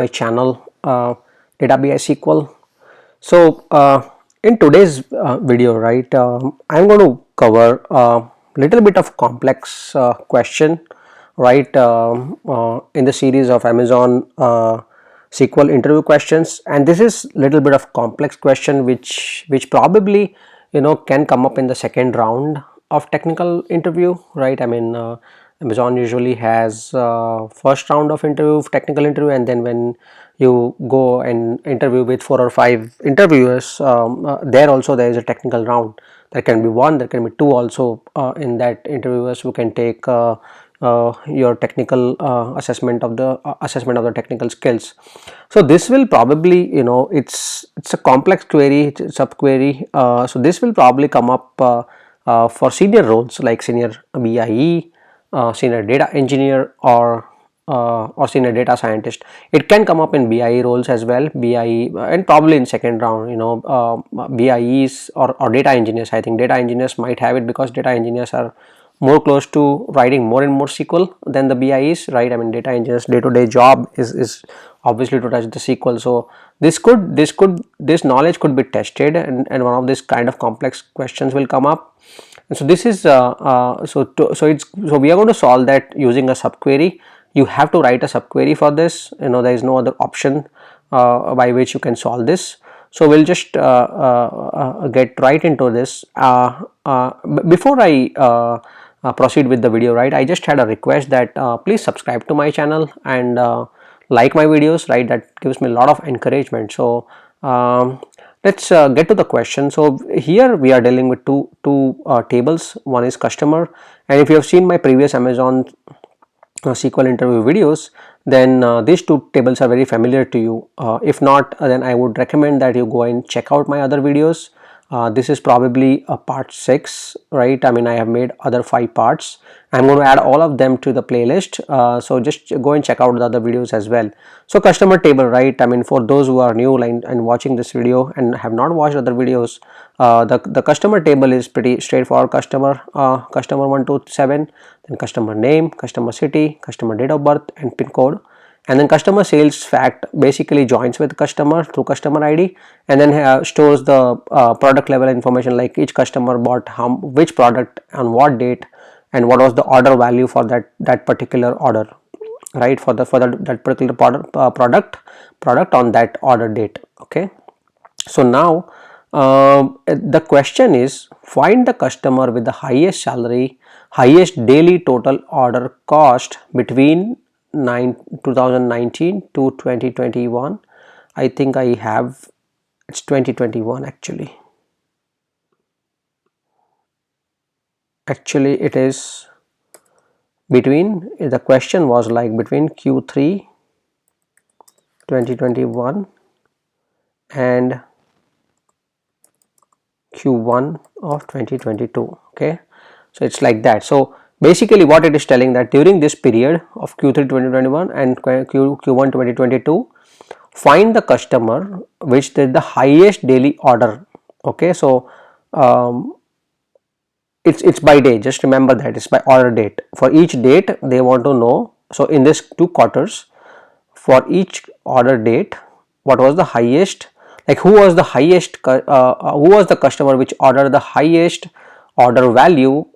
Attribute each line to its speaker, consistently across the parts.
Speaker 1: my channel Data BI SQL. So in today's video, right, I'm going to cover a little bit of complex question, right, in the series of Amazon SQL interview questions, and this is little bit of complex question which probably can come up in the second round of technical interview, right? I mean, Amazon usually has first round of interview, technical interview, and then when you go and interview with 4 or 5 interviewers, there also there is a technical round. There can be one, there can be two also in that interviewers who can take your technical assessment of the technical skills. So this will probably, it's a complex query, it's a subquery, so this will probably come up for senior roles like senior BIE, senior data engineer, or senior data scientist. It can come up in BIE roles as well, BIE, and probably in second round, BIEs or data engineers. I think data engineers might have it because data engineers are more close to writing more and more SQL than the BIEs, right? I mean, data engineers day-to-day job is obviously to touch the SQL. So this knowledge could be tested, and one of this kind of complex questions will come up. And so this is so we are going to solve that using a subquery. You have to write a subquery for this. There is no other option by which you can solve this. So we'll just get right into this. Before I proceed with the video, right, I just had a request that please subscribe to my channel and like my videos, right? That gives me a lot of encouragement. So let's get to the question. So here we are dealing with two tables. One is customer, and if you have seen my previous Amazon SQL interview videos, then these two tables are very familiar to you. If not, then I would recommend that you go and check out my other videos. This is probably a part 6, right? I mean, I have made other 5 parts. I'm going to add all of them to the playlist, so just go and check out the other videos as well. So customer table, right? I mean, for those who are new and watching this video and have not watched other videos, the customer table is pretty straightforward. Customer 127, then customer name, customer city, customer date of birth, and pin code. And then customer sales fact basically joins with customer through customer ID, and then stores the product level information, like each customer bought which product on what date, and what was the order value for that particular order, right, for that particular product on that order date. Okay, so now the question is, find the customer with the highest salary, highest daily total order cost between 2019 to 2021. I think I have, it's 2021 actually. Actually it is between, the question was like between Q3 2021 and Q1 of 2022. Okay, so it's like that. So basically what it is telling, that during this period of Q3 2021 and Q1 2022, find the customer which did the highest daily order. Okay, so it's by day, just remember that it's by order date. For each date they want to know, so in this 2 quarters, for each order date, what was the highest, like who was the highest who was the customer which ordered the highest order value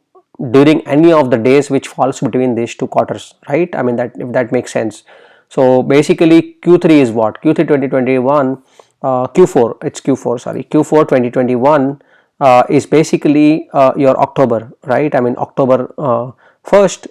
Speaker 1: during any of the days which falls between these 2 quarters, right? I mean, that, if that makes sense. So basically Q3 is what, Q3 2021, Q4, it's Q4, sorry, Q4 2021 is basically your October, right? I mean, October 1st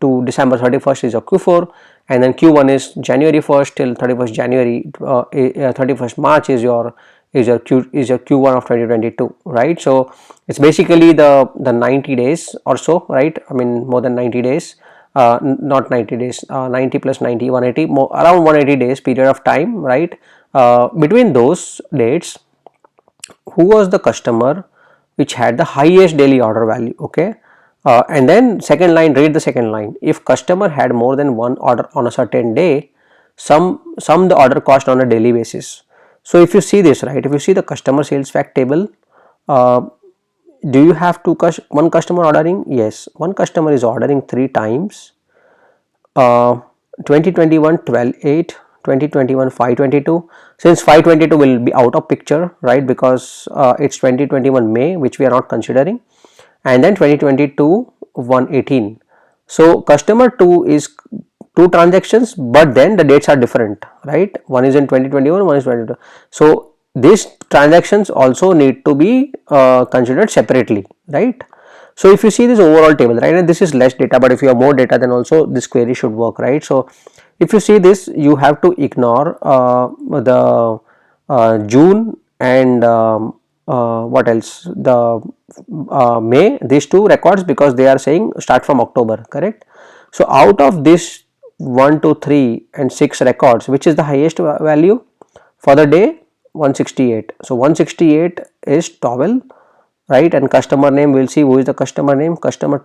Speaker 1: to December 31st is your Q4, and then Q1 is January 1st till 31st January 31st March is your Q1 of 2022, right? So it's basically the 90 days or so, right? I mean, more than 90 days, not 90 days, 90 plus 90, 180, more, around 180 days period of time, right? Between those dates, who was the customer which had the highest daily order value. Okay, and then second line, read the second line. If customer had more than one order on a certain day, sum the order cost on a daily basis. So if you see this, right, if you see the customer sales fact table, do you have one customer ordering? Yes, one customer is ordering 3 times, 2021 12/8, 2021 522. Since 522 will be out of picture, right, because it's 2021 May, which we are not considering, and then 2022 118. So customer 2 is two transactions, but then the dates are different, right? One is in 2021, one is 22. So these transactions also need to be considered separately, right? So if you see this overall table, right, and this is less data, but if you have more data, then also this query should work, right? So if you see this, you have to ignore the June and what else, the May, these two records, because they are saying start from October, correct? So out of this 1 2 3 and 6 records, which is the highest value for the day? 168. So 168 is towel, right? And customer name, we'll see who is the customer name. Customer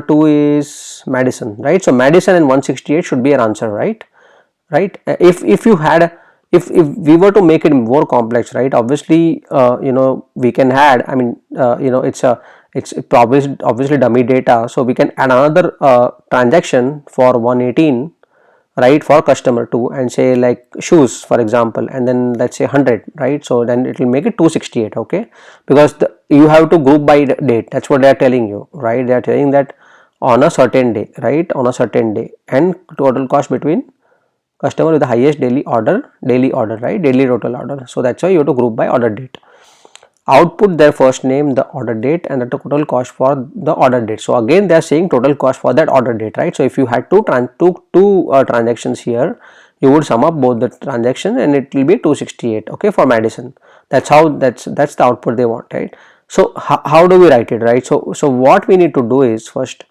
Speaker 1: 2 is Madison, right? So Madison and 168 should be an answer, right? If you had, if we were to make it more complex, right, obviously we can add, I mean it's probably obviously dummy data, so we can add another transaction for 118, right, for customer 2, and say like shoes for example, and then let's say 100, right? So then it will make it 268, okay, because you have to group by date. That's what they are telling you, right? They are telling that on a certain day, right, on a certain day, and total cost between customer with the highest daily order, right, daily total order. So that's why you have to group by order date. Output their first name, the order date, and the total cost for the order date. So again they are saying total cost for that order date, right? So if you had two transactions here, you would sum up both the transactions and it will be 268, okay, for Madison. That's how, that's the output they want, right? So how do we write it, right? So what we need to do is first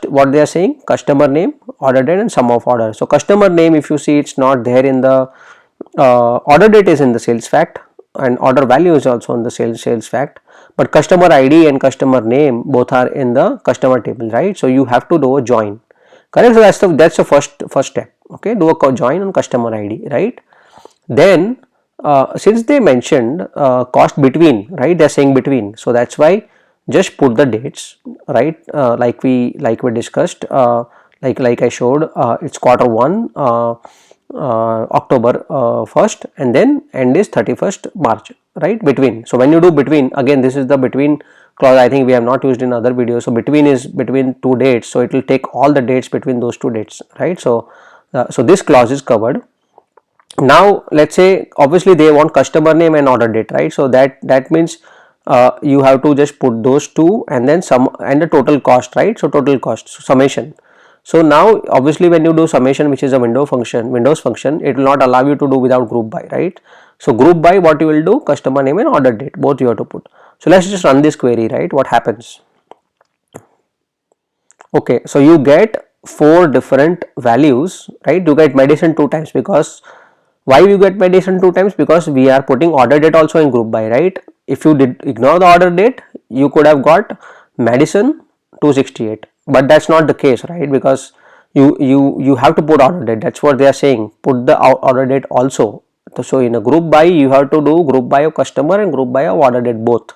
Speaker 1: what they are saying, customer name, order date, and sum of order. So customer name, if you see, it's not there in the order date, is in the sales fact, and order value is also in the sales fact, but customer ID and customer name both are in the customer table, right? So you have to do a join, correct? So that's the first step, okay, do a join on customer ID, right? Then since they mentioned cost between, right, they're saying between, so that's why just put the dates, right, like we discussed, like I showed, it's quarter 1 October 1st, and then end is 31st March, right, between. So when you do between, again this is the between clause, I think we have not used in other videos. So between is between two dates, so it will take all the dates between those two dates, right? So so this clause is covered. Now let's say obviously they want customer name and order date, right? So that means you have to just put those two and then sum and the total cost, right? So total cost, so summation. So now obviously when you do summation, which is a Windows function, it will not allow you to do without group by, right? So group by, what you will do, customer name and order date, both you have to put. So let's just run this query, right? What happens? Okay, so you get 4 different values, right? You get Madison 2 times, because why you get Madison 2 times? Because we are putting order date also in group by, right? If you did ignore the order date, you could have got Madison 268, but that's not the case, right? Because you have to put order date. That's what they are saying, put the order date also. So in a group by, you have to do group by of customer and group by of order date both,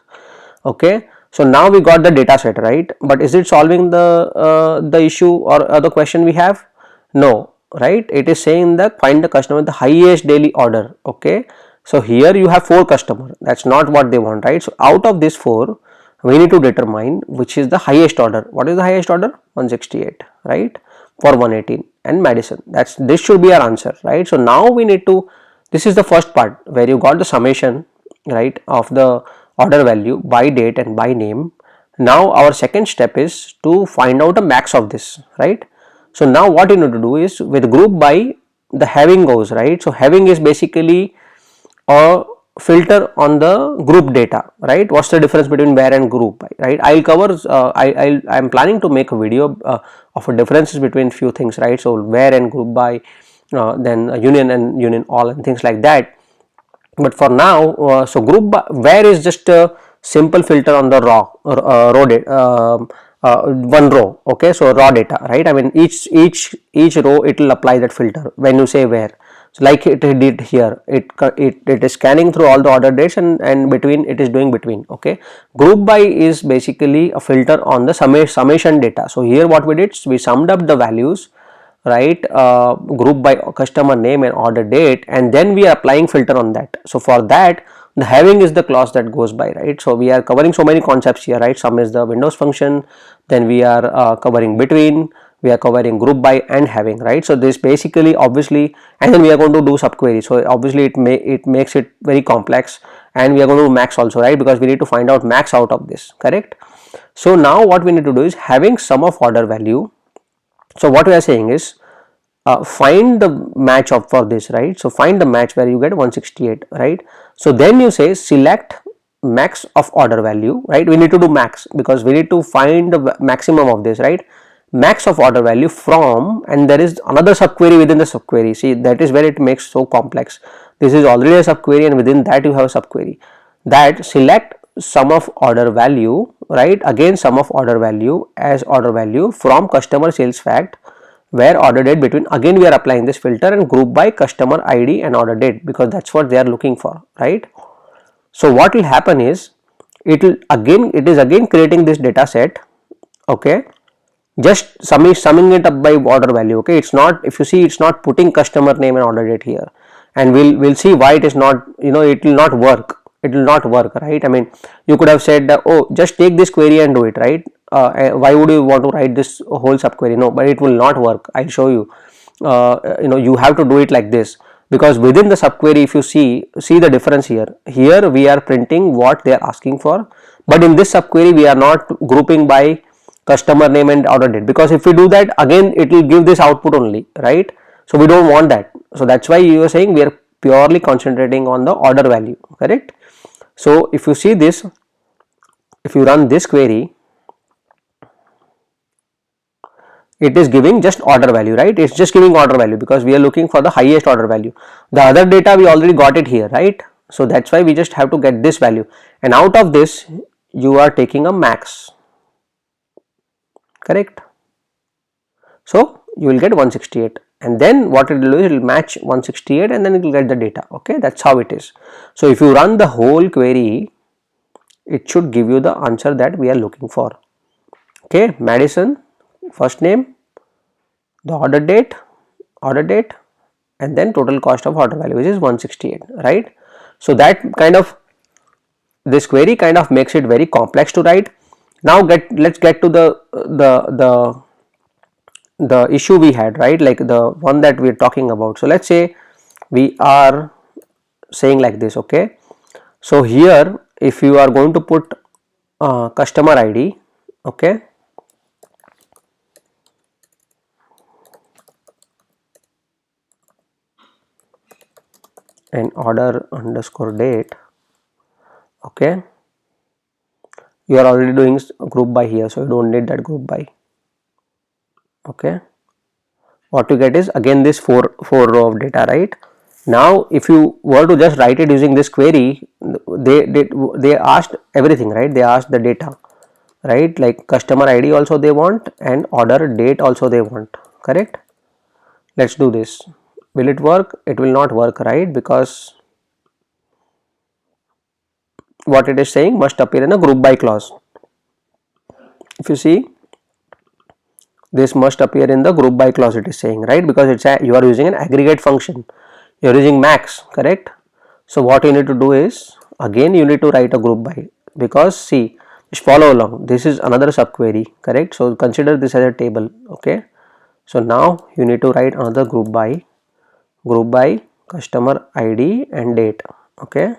Speaker 1: okay? So now we got the data set, right? But is it solving the issue or the question we have? No, right? It is saying that find the customer with the highest daily order, okay? So here you have 4 customers, that's not what they want, right? So out of this 4, we need to determine which is the highest order. What is the highest order? 168, right, for 118 and Madison. This should be our answer, right? So now we need to, this is the first part where you got the summation, right, of the order value by date and by name. Now our second step is to find out a max of this, right? So now what you need to do is, with group by, the having goes, right? So having is basically a filter on the group data, right? What's the difference between where and group by, right? I'll cover, I'm planning to make a video of a differences between few things, right? So where and group by, then union and union all and things like that. But for now, so group by, where is just a simple filter on the raw data, one row, okay? So raw data, right? I mean each row it will apply that filter when you say where. So like it did here, it is scanning through all the order dates and between, it is doing between, okay? Group by is basically a filter on the summation data. So here what we did, we summed up the values, right, group by customer name and order date, and then we are applying filter on that. So for that, the having is the clause that goes by, right. So we are covering so many concepts here, right. Some is the Windows function, then we are covering between, we are covering group by and having, right. So this basically obviously, and then we are going to do subquery. So obviously it makes it very complex, and we are going to do max also, right, because we need to find out max out of this, correct. So now what we need to do is having sum of order value. So what we are saying is find the match of for this, right. So find the match where you get 168, right. So then you say select max of order value, right. We need to do max because we need to find the maximum of this, right. Max of order value from, and there is another subquery within the subquery. See, that is where it makes so complex. This is already a subquery, and within that you have a subquery that select sum of order value, right. Again, sum of order value as order value from customer sales fact where order date between, again we are applying this filter, and group by customer ID and order date because that's what they are looking for, right. So what will happen is it is again creating this data set, okay, just summing it up by order value, okay. It's not, if you see, it's not putting customer name and order date here, and we'll see why it is not, it will not work, right. I mean, you could have said that, oh, just take this query and do it, right. Why would you want to write this whole subquery? No, but it will not work. I'll show you. You have to do it like this, because within the subquery, if you see the difference here. Here we are printing what they are asking for, but in this subquery we are not grouping by customer name and order date, because if we do that, again it will give this output only, right. So we don't want that. So that's why you are saying we are purely concentrating on the order value, correct. So if you see this, if you run this query, it is giving just order value, right. It's just giving order value because we are looking for the highest order value. The other data we already got it here, right. So that's why we just have to get this value, and out of this you are taking a max, correct. So you will get 168, and then what it will do is it will match 168, and then it will get the data, okay. That's how it is. So if you run the whole query, it should give you the answer that we are looking for, okay. Madison, first name, the order date, and then total cost of order value, which is 168, right. So that kind of, this query kind of makes it very complex to write. Now let's get to the issue we had, right, like the one that we are talking about. So let's say we are saying like this, okay. So here if you are going to put customer ID, okay, and order underscore date, okay, you are already doing group by here, so you don't need that group by, okay. What you get is again this four row of data, right. Now if you were to just write it using this query, they asked everything, right. They asked the data, right, like customer ID also they want, and order date also they want, correct. Let's do this. Will it work? It will not work, right, because what it is saying must appear in a group by clause. If you see, this must appear in the group by clause, it is saying, right, because it's you are using an aggregate function, you are using max, correct. So what you need to do is, again you need to write a group by, because see, just follow along, this is another subquery, correct. So consider this as a table, okay. So now you need to write another group by customer ID and date, okay,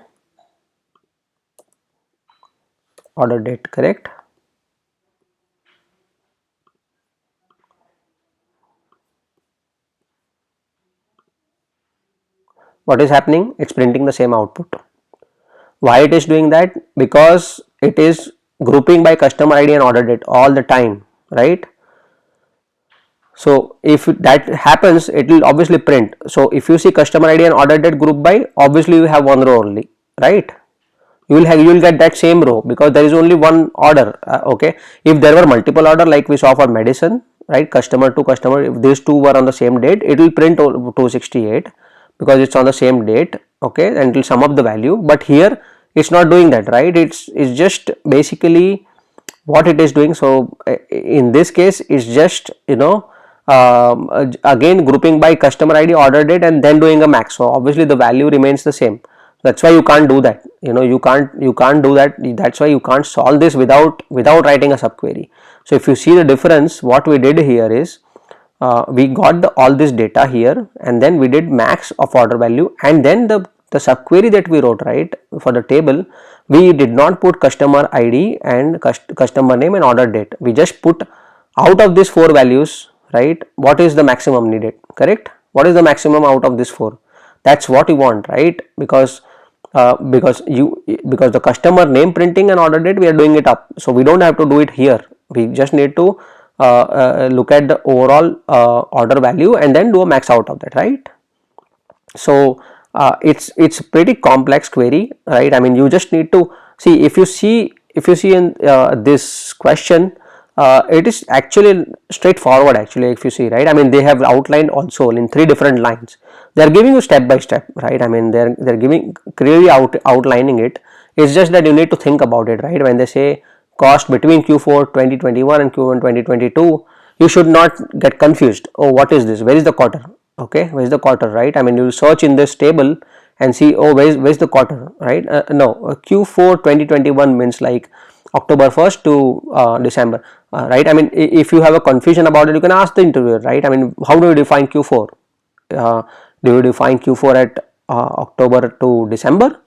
Speaker 1: order date, correct. What is happening? It's printing the same output. Why it is doing that? Because it is grouping by customer ID and order date all the time, right. So if that happens, it will obviously print. So if you see customer ID and order date group by, obviously you have one row only, right. You will get that same row because there is only one order, okay. If there were multiple order like we saw for medicine, right, customer to customer, if these two were on the same date, it will print 268 because it's on the same date, okay, and it will sum up the value. But here it's not doing that, right. It's just basically what it is doing. So in this case it's just again grouping by customer ID, order date, and then doing a max. So obviously the value remains the same. That's why you can't do that. You can't do that. That's why you can't solve this without writing a subquery. So if you see the difference, what we did here is we got all this data here, and then we did max of order value, and then the subquery that we wrote, right, for the table, we did not put customer ID and customer name and order date. We just put out of these 4 values, right, what is the maximum needed, correct? What is the maximum out of this 4? That's what you want, right? Because the customer name printing and order date, we are doing it up, so we don't have to do it here. We just need to look at the overall order value and then do a max out of that, right? So it's pretty complex query, right? I mean, you just need to see, if you see in this question, it is actually straightforward actually, if you see, right? I mean, they have outlined also in 3 different lines. They are giving you step by step, right? I mean, they're giving clearly outlining it. It's just that you need to think about it, right? When they say cost between Q4 2021 and Q1 2022, you should not get confused. Oh, what is this? Where is the quarter? Okay, where is the quarter, right? I mean, you will search in this table and see, oh, where is the quarter, right? No, Q4 2021 means like October 1st to December, right? I mean, if you have a confusion about it, you can ask the interviewer, right? I mean, how do you define Q4? Do you define Q4 at October to December,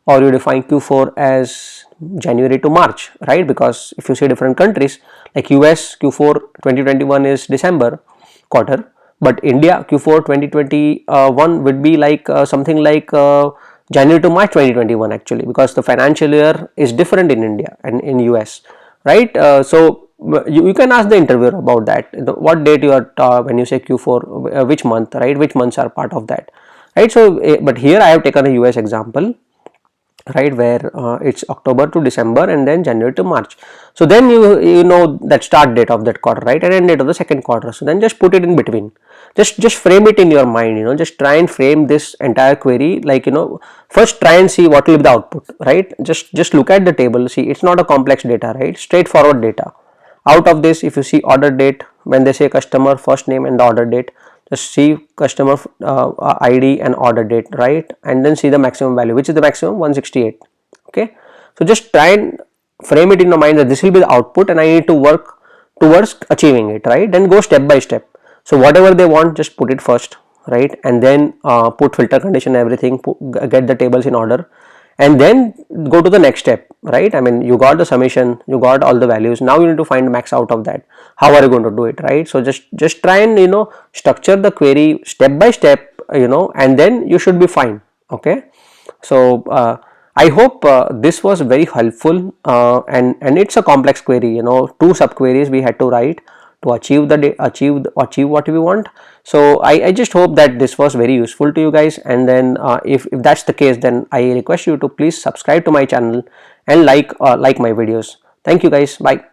Speaker 1: or you define Q4 as January to March, right? Because if you see different countries like US, Q4 2021 is December quarter, but India Q4 2021 would be like something like January to March 2021 actually, because the financial year is different in India and in US, right? So you can ask the interviewer about that, what date you are when you say Q4, which month, right? Which months are part of that, right? So but here I have taken a US example, right, where it's October to December and then January to March. So then you know that start date of that quarter, right, and end date of the second quarter. So then just put it in between, just frame it in your mind, just try and frame this entire query, like, first try and see what will be the output, right? Just look at the table, see, it's not a complex data, right? Straightforward data. Out of this, if you see order date, when they say customer first name and the order date, just see customer ID and order date, right, and then see the maximum value, which is the maximum 168. Okay, so just try and frame it in your mind that this will be the output and I need to work towards achieving it, right? Then go step by step. So whatever they want, just put it first, right, and then put filter condition, everything, get the tables in order, and then go to the next step, right? I mean, you got the summation, you got all the values, now you need to find max out of that. How are you going to do it, right? So just try and structure the query step by step, and then you should be fine. Okay, so I hope this was very helpful, and it's a complex query, 2 subqueries we had to write to achieve what we want. So I just hope that this was very useful to you guys, and then if that's the case, then I request you to please subscribe to my channel and like my videos. Thank you guys, bye.